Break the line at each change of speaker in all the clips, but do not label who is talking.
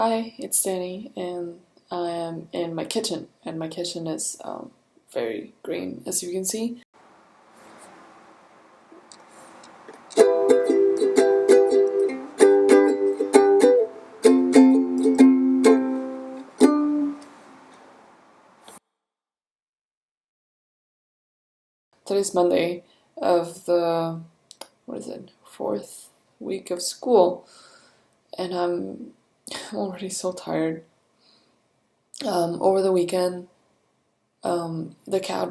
Hi, it's Dani, and I am in my kitchen, and my kitchen is very green, as you can see. Today's Monday of the, fourth week of school, and I'm already so tired. Over the weekend, the cat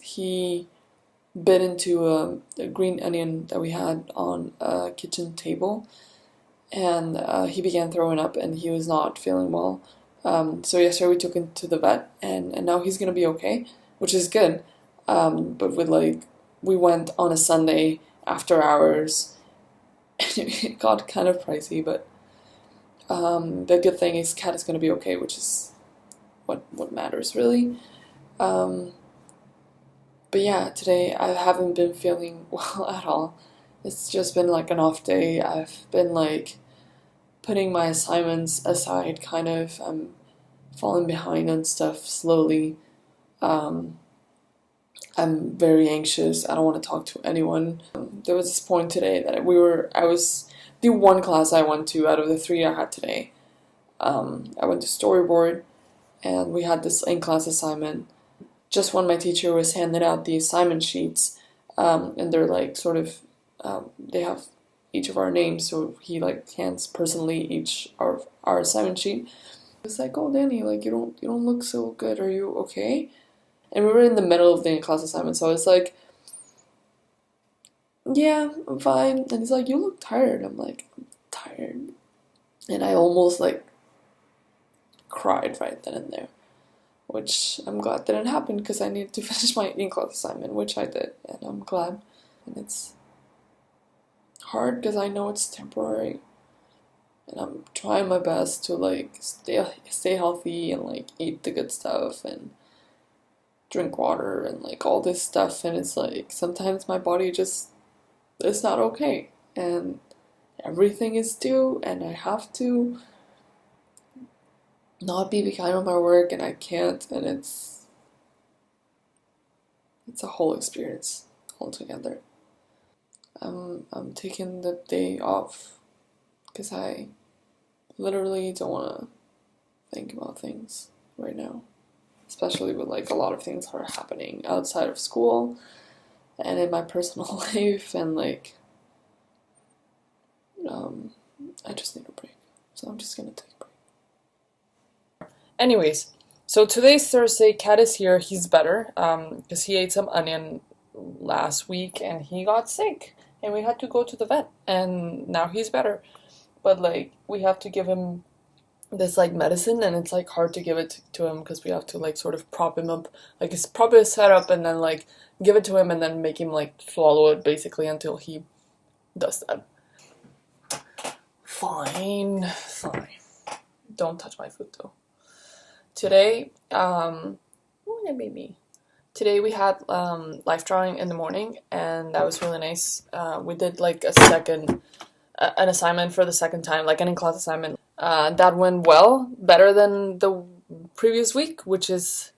he bit into a green onion that we had on a kitchen table, and he began throwing up, and he was not feeling well. So yesterday we took him to the vet, and now he's gonna be okay, which is good. But we went on a Sunday after hours, and it got kind of pricey. But the good thing is, cat is gonna be okay, which is what matters really. Um, but yeah, today I haven't been feeling well at all. It's just been like an off day. I've been like putting my assignments aside, kind of. I'm falling behind on stuff slowly. Um, I'm very anxious. I don't want to talk to anyone. There was this point today that I was the one class I went to out of the three I had today. I went to storyboard, and we had this in-class assignment. Just when my teacher was handing out the assignment sheets, and they're like sort of, they have each of our names, so he like hands personally each of our assignment sheet. It's like, oh Danny, like you don't look so good. Are you okay? And we were in the middle of the class assignment, so I was like, yeah, I'm fine. And he's like, you look tired. I'm like, I'm tired. And I almost like cried right then and there, which I'm glad didn't happen because I needed to finish my in-class assignment, which I did, and I'm glad. And it's hard because I know it's temporary, and I'm trying my best to like stay healthy and like eat the good stuff and drink water and like all this stuff. And it's like sometimes my body just is not okay, and everything is due, and I have to not be behind on my work, and I can't, and it's a whole experience altogether. I'm taking the day off because I literally don't want to think about things right now, especially with like a lot of things that are happening outside of school and in my personal life, and like I just need a break, so I'm just gonna take a break. Anyways, so today's Thursday. Cat is here. He's better because he ate some onion last week and he got sick, and we had to go to the vet, and now he's better. But like we have to give him this like medicine, and it's like hard to give it to him because we have to like sort of prop him up, like his prop is set up, and then like give it to him and then make him like swallow it basically until he does that. Fine. Don't touch my food though. Today, Today we had life drawing in the morning, and that was really nice. We did like an assignment for the second time, like an in-class assignment. That went well, better than the previous week, which is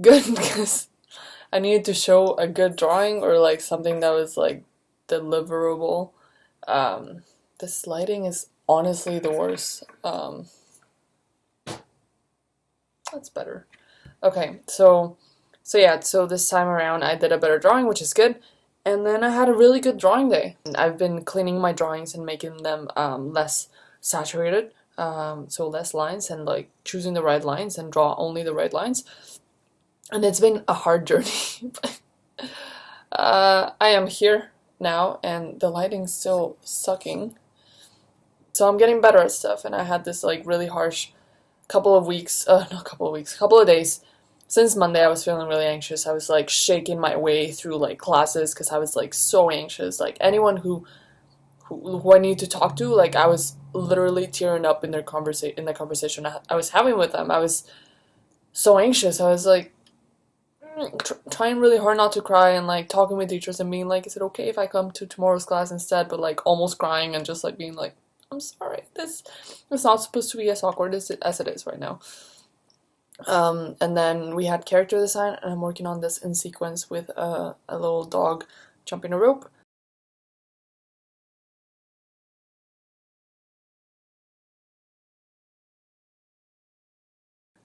good because I needed to show a good drawing or like something that was like deliverable. This lighting is honestly the worst. That's better. Okay, so this time around I did a better drawing, which is good. And then I had a really good drawing day. I've been cleaning my drawings and making them less saturated, so less lines, and like choosing the right lines and draw only the right lines. And it's been a hard journey, but I am here now, and the lighting's still sucking. So I'm getting better at stuff, and I had this like really harsh couple of days. Since Monday, I was feeling really anxious. I was like shaking my way through like classes because I was like so anxious. Like anyone who I need to talk to, like I was literally tearing up in the conversation I was having with them. I was so anxious. I was like trying really hard not to cry, and like talking with teachers and being like, is it okay if I come to tomorrow's class instead? But like almost crying and just like being like, I'm sorry. This is not supposed to be as awkward as it is right now. And then we had character design, and I'm working on this in sequence with a little dog jumping a rope.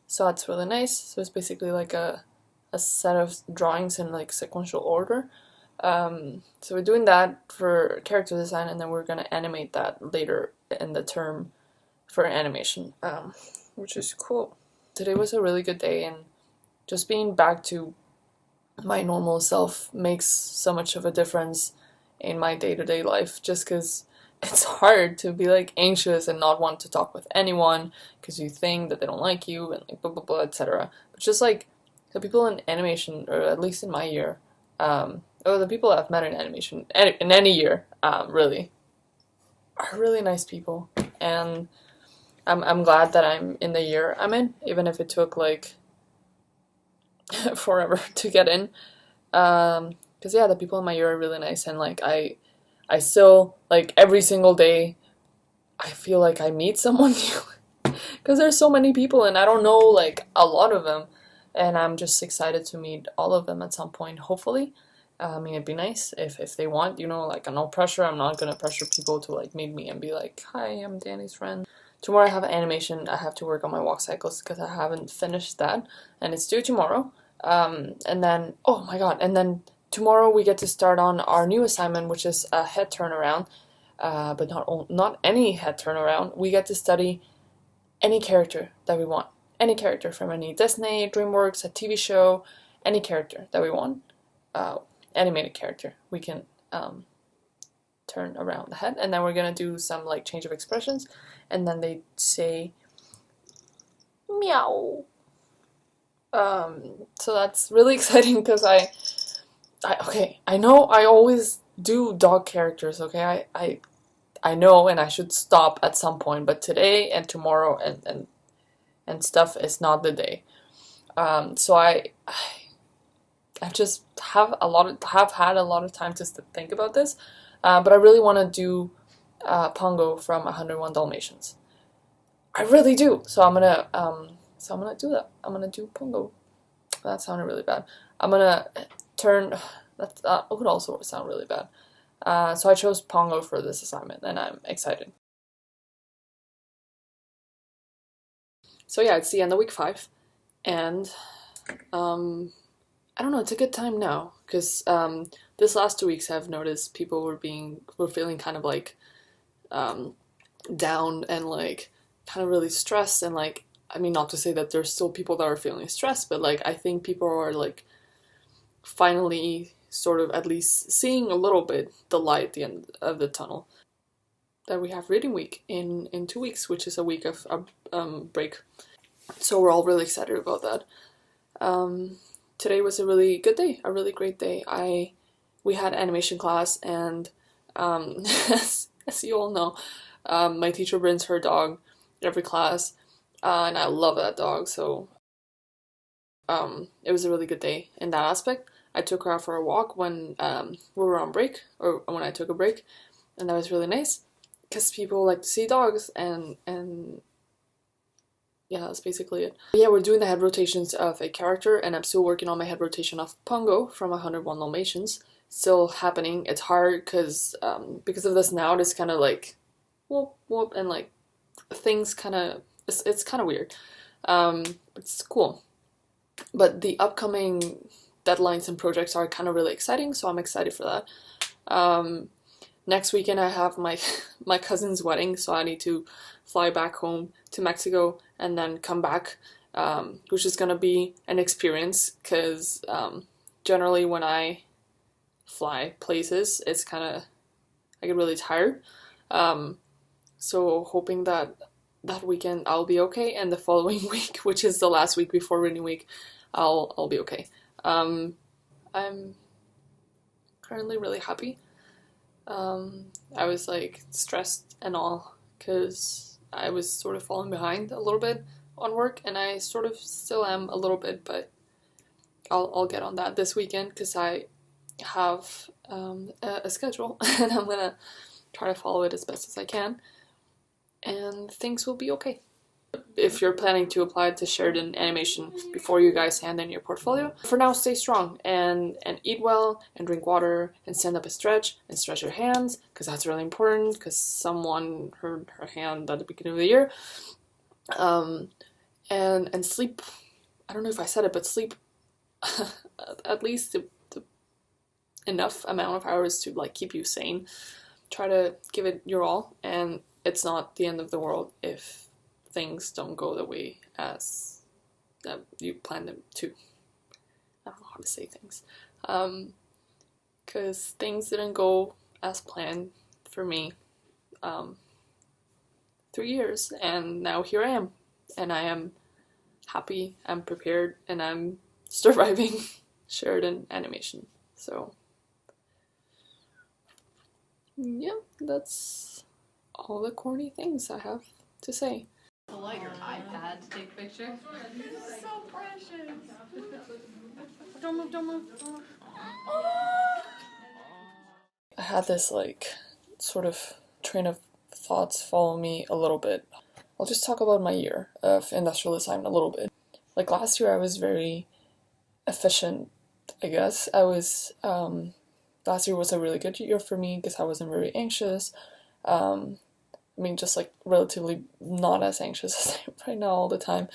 So that's really nice. So it's basically like a set of drawings in like sequential order. So we're doing that for character design, and then we're gonna animate that later in the term for animation, which is cool. Today was a really good day, and just being back to my normal self makes so much of a difference in my day-to-day life, just because it's hard to be like anxious and not want to talk with anyone because you think that they don't like you and like blah blah blah, etc. But just like the people in animation, or at least in my year, or the people I've met in animation in any year, really are really nice people, and I'm glad that I'm in the year I'm in, even if it took like forever to get in. Because yeah, the people in my year are really nice, and like I still, like, every single day I feel like I meet someone new because there's so many people and I don't know like a lot of them, and I'm just excited to meet all of them at some point, hopefully. I mean, it'd be nice if they want, like, no pressure. I'm not gonna pressure people to like meet me and be like, hi, I'm Danny's friend. Tomorrow I have an animation. I have to work on my walk cycles because I haven't finished that, and it's due tomorrow. And then, oh my god, and then tomorrow we get to start on our new assignment, which is a head turnaround, but not any head turnaround. We get to study any character that we want. Any character from any Disney, DreamWorks, a TV show, any character that we want. Animated character. We can turn around the head, and then we're gonna do some like change of expressions, and then they say meow. So that's really exciting because I know I always do dog characters, okay? I know, and I should stop at some point, but today and tomorrow and stuff is not the day. So I just have had a lot of time to think about this, but I really want to do Pongo from 101 Dalmatians. I really do. So I'm gonna do that. I'm gonna do Pongo. That sounded really bad. I'm gonna turn. That would also sound really bad. So I chose Pongo for this assignment, and I'm excited. So yeah, it's the end of week 5, and I don't know. It's a good time now because this last 2 weeks I've noticed people were feeling kind of like down and like kind of really stressed, and like, I mean, not to say that there's still people that are feeling stressed, but like I think people are like finally sort of at least seeing a little bit the light at the end of the tunnel. That we have reading week in 2 weeks, which is a week of break. So we're all really excited about that. Today was a really good day, a really great day. We had animation class, and as you all know, my teacher brings her dog every class, and I love that dog. So it was a really good day in that aspect. I took her out for a walk when we were on break, or when I took a break, and that was really nice because people like to see dogs, and yeah, that's basically it. But yeah, we're doing the head rotations of a character, and I'm still working on my head rotation of Pongo from 101 Dalmatians. Still happening. It's hard because of the snout. It's kind of like whoop whoop, and like things kind of it's kind of weird. It's cool. But the upcoming deadlines and projects are kind of really exciting, so I'm excited for that. Next weekend I have my cousin's wedding, so I need to fly back home to Mexico and then come back, which is gonna be an experience because generally when I fly places, it's kind of, I get really tired. So hoping that weekend I'll be okay, and the following week, which is the last week before reading week, I'll be okay. I'm currently really happy. I was like stressed and all because I was sort of falling behind a little bit on work, and I sort of still am a little bit, but I'll get on that this weekend because I have a schedule and I'm gonna try to follow it as best as I can. and things will be okay. If you're planning to apply to Sheridan animation before you guys hand in your portfolio, for now stay strong and eat well and drink water and stand up and stretch your hands, because that's really important, because someone hurt her hand at the beginning of the year. And sleep. I don't know if I said it, but sleep at least the enough amount of hours to like keep you sane. Try to give it your all, and it's not the end of the world if things don't go the way as that you planned them to. I don't know how to say things. Because things didn't go as planned for me 3 years, and now here I am. And I am happy, I'm prepared, and I'm surviving Sheridan animation. So, yeah, that's all the corny things I have to say.
Pull out your iPad to take pictures. So precious. Don't move, don't move.
I had this like sort of train of thoughts follow me a little bit. I'll just talk about my year of industrial design a little bit. Like last year I was very efficient, I guess. Last year was a really good year for me because I wasn't very anxious. I mean, just like relatively not as anxious as I am right now all the time.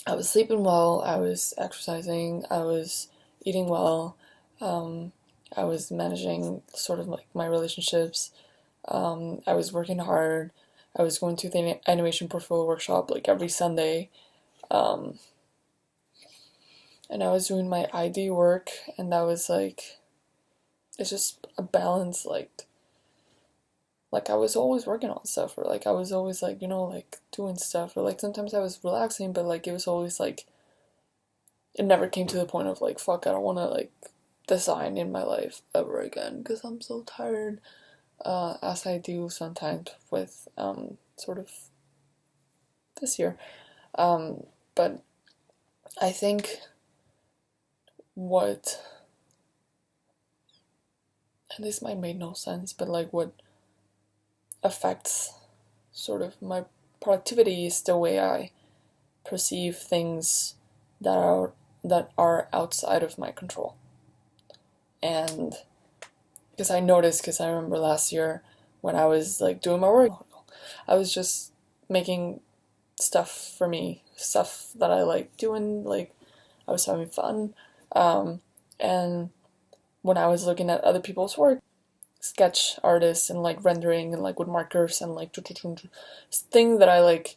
I was sleeping well, I was exercising, I was eating well, I was managing sort of like my relationships, I was working hard, I was going to the animation portfolio workshop like every Sunday, and I was doing my ID work, and that was like, it's just a balance, like I was always working on stuff, or like I was always like, like doing stuff, or like sometimes I was relaxing, but like it was always like, it never came to the point of like, fuck, I don't want to like design in my life ever again, because I'm so tired, as I do sometimes with sort of this year. But I think what, and this might make no sense, but like what affects sort of my productivity is the way I perceive things that are outside of my control. And because I noticed, because I remember last year when I was like doing my work, I was just making stuff for me, stuff that I like doing, like I was having fun, and when I was looking at other people's work, sketch artists and like rendering and like with markers and like thing that I like,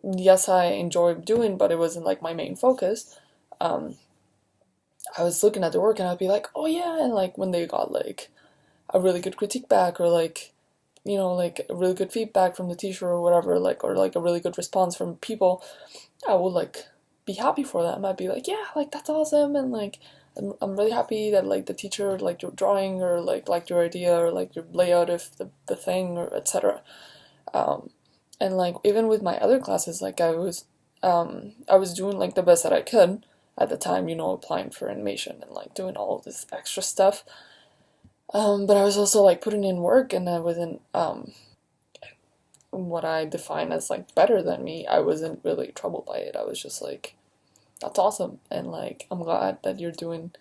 yes, I enjoy doing, but it wasn't like my main focus. I was looking at the work and I'd be like, oh yeah, and like when they got like a really good critique back, or like, like a really good feedback from the teacher or whatever, like, or like a really good response from people, I would like be happy for them. I'd be like, yeah, like that's awesome, and like I'm really happy that like the teacher liked your drawing, or like liked your idea, or like your layout of the thing, or etc. And like even with my other classes, like I was doing like the best that I could at the time, applying for animation and like doing all of this extra stuff. But I was also like putting in work, and I wasn't what I define as like better than me. I wasn't really troubled by it. I was just like, that's awesome, and like I'm glad that you're doing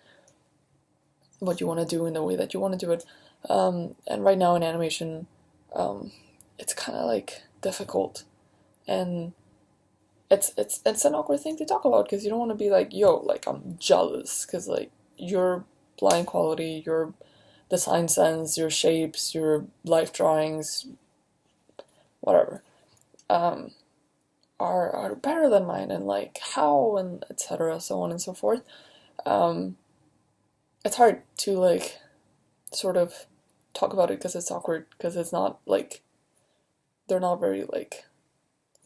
what you want to do in the way that you want to do it. And right now in animation, it's kind of like difficult, and it's an awkward thing to talk about, because you don't want to be like, yo, like I'm jealous because like your line quality, your design sense, your shapes, your life drawings, whatever, are better than mine, and like how, and etc., so on and so forth. It's hard to like sort of talk about it because it's awkward, because it's not like, they're not very like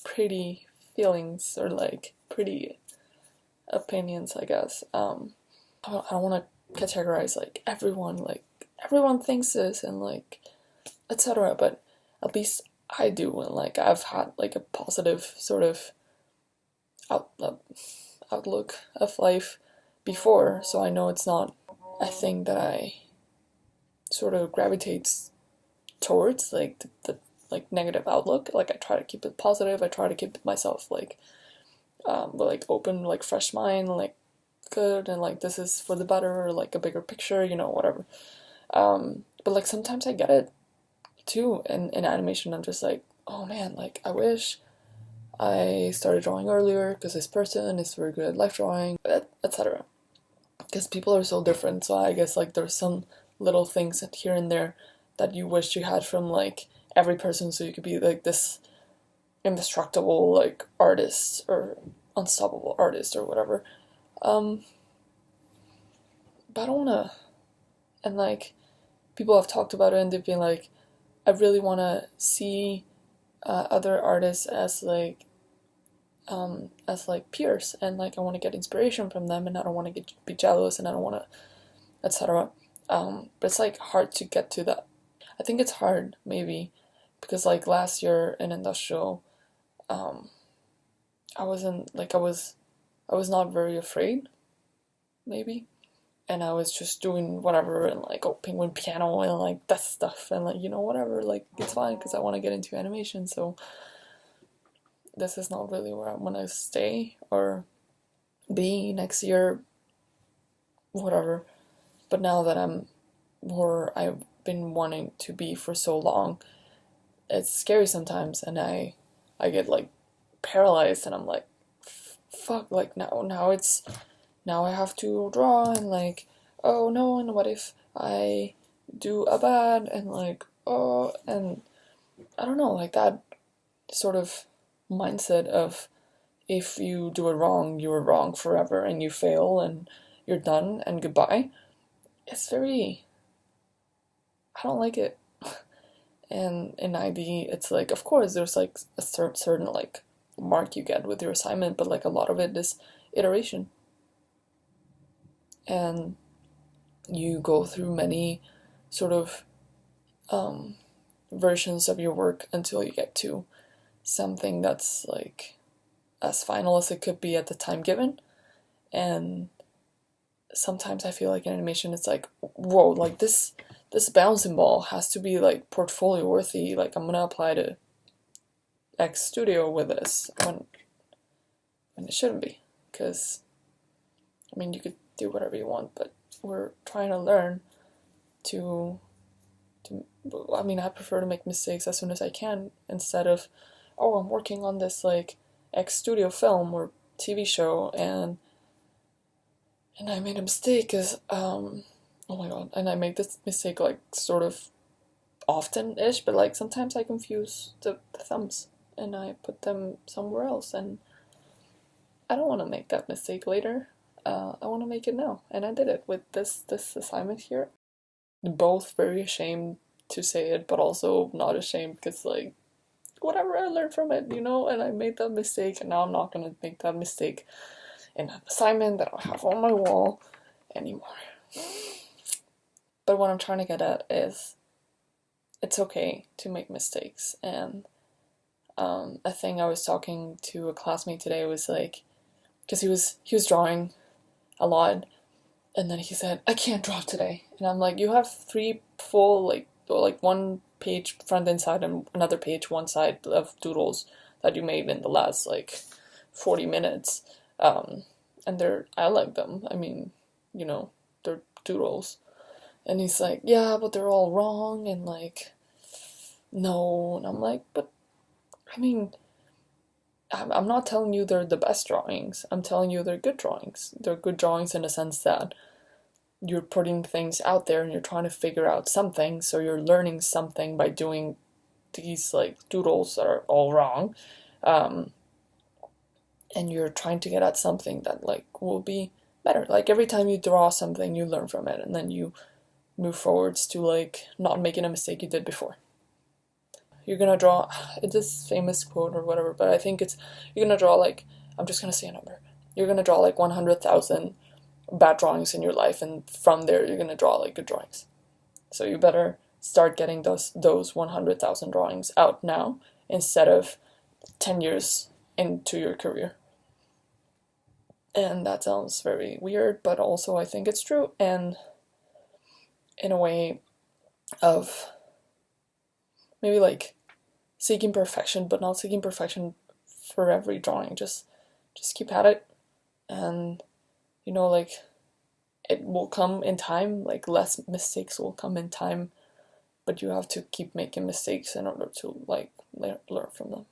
pretty feelings or like pretty opinions, I guess. I don't want to categorize like everyone thinks this and like etc., but at least I do, and like I've had like a positive sort of outlook of life before, so I know it's not a thing that I sort of gravitates towards, like the like negative outlook. Like I try to keep it positive. I try to keep myself like open, like fresh mind, like good, and like this is for the better, or like a bigger picture, whatever. But like sometimes I get it too in animation. I'm just like, oh man, like I wish I started drawing earlier because this person is very good at life drawing, etc. Because people are so different, so I guess like there's some little things that here and there that you wish you had from like every person, so you could be like this indestructible like artist or unstoppable artist or whatever. Um, but I don't wanna, and like people have talked about it and they've been like, I really wanna see other artists as like peers, and like I want to get inspiration from them, and I don't want to be jealous, and I don't want to, etc. But it's like hard to get to that. I think it's hard maybe because like last year in industrial, I wasn't like I was not very afraid maybe, and I was just doing whatever, and like penguin piano and like that stuff, and like whatever, like it's fine because I want to get into animation. So this is not really where I want to stay or be next year, whatever. But now that I'm where I've been wanting to be for so long, it's scary sometimes, and I get like paralyzed, and I'm like, fuck, like now I have to draw, and like, oh no, and what if I do a bad, and like, oh, and I don't know, like that sort of mindset of if you do it wrong, you are wrong forever, and you fail, and you're done, and goodbye. It's very, I don't like it. And in IB, it's like, of course, there's like a certain like mark you get with your assignment, but like a lot of it is iteration. And you go through many sort of versions of your work until you get to something that's like as final as it could be at the time given. And sometimes I feel like in animation it's like, whoa, like this bouncing ball has to be like portfolio worthy, like I'm gonna apply to X studio with this when it shouldn't be. Because I mean you could do whatever you want, but we're trying to learn to I mean I prefer to make mistakes as soon as I can, instead of, oh, I'm working on this like X studio film or TV show, and I made a mistake because oh my god, and I make this mistake like sort of often-ish, but like sometimes I confuse the thumbs and I put them somewhere else, and I don't want to make that mistake later. I want to make it now, and I did it with this assignment here. Both very ashamed to say it, but also not ashamed because like whatever, I learned from it, and I made that mistake, and now I'm not gonna make that mistake in an assignment that I have on my wall anymore. But what I'm trying to get at is it's okay to make mistakes. And a thing I was talking to a classmate today was like, because he was drawing a lot, and then he said, I can't draw today, and I'm like, you have 3 full like 1 page front and side and another page one side of doodles that you made in the last like 40 minutes, and I like them. I mean, they're doodles. And he's like, yeah, but they're all wrong, and like, no. And I'm like, but I mean, I'm not telling you they're the best drawings. I'm telling you they're good drawings. They're good drawings in the sense that you're putting things out there and you're trying to figure out something, so you're learning something by doing these like doodles that are all wrong, and you're trying to get at something that like will be better. Like every time you draw something, you learn from it, and then you move forwards to like not making a mistake you did before. You're gonna draw, it's this famous quote or whatever, but I think it's, you're gonna draw like, I'm just gonna say a number, you're gonna draw like 100,000 bad drawings in your life, and from there you're gonna draw like good drawings. So you better start getting those 100,000 drawings out now, instead of 10 years into your career. And that sounds very weird, but also I think it's true, and in a way of maybe like seeking perfection, but not seeking perfection for every drawing. Just keep at it, and like it will come in time. Like less mistakes will come in time, but you have to keep making mistakes in order to like learn from them.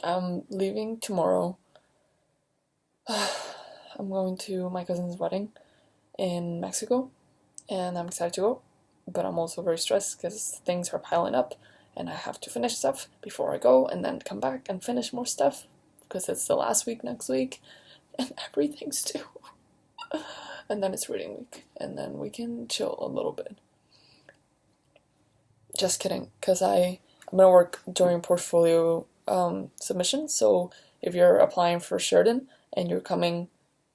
I'm leaving tomorrow. I'm going to my cousin's wedding in Mexico, and I'm excited to go, but I'm also very stressed because things are piling up, and I have to finish stuff before I go, and then come back and finish more stuff because it's the last week next week, and everything's due. And then it's reading week, and then we can chill a little bit. Just kidding, because I'm gonna work during portfolio submission. So if you're applying for Sheridan and you're coming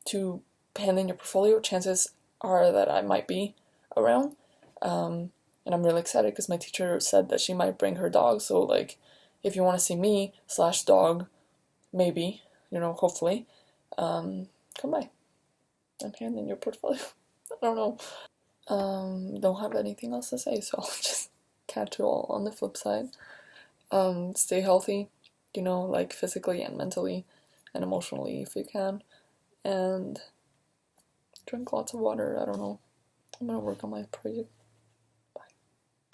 to hand in your portfolio, chances are that I might be around. And I'm really excited because my teacher said that she might bring her dog. So like, if you want to see me / dog, maybe, hopefully, come by and hand in your portfolio. I don't know. Don't have anything else to say, so I'll just catch you all on the flip side. Stay healthy, like physically and mentally and emotionally if you can. And drink lots of water. I don't know. I'm gonna work on my project.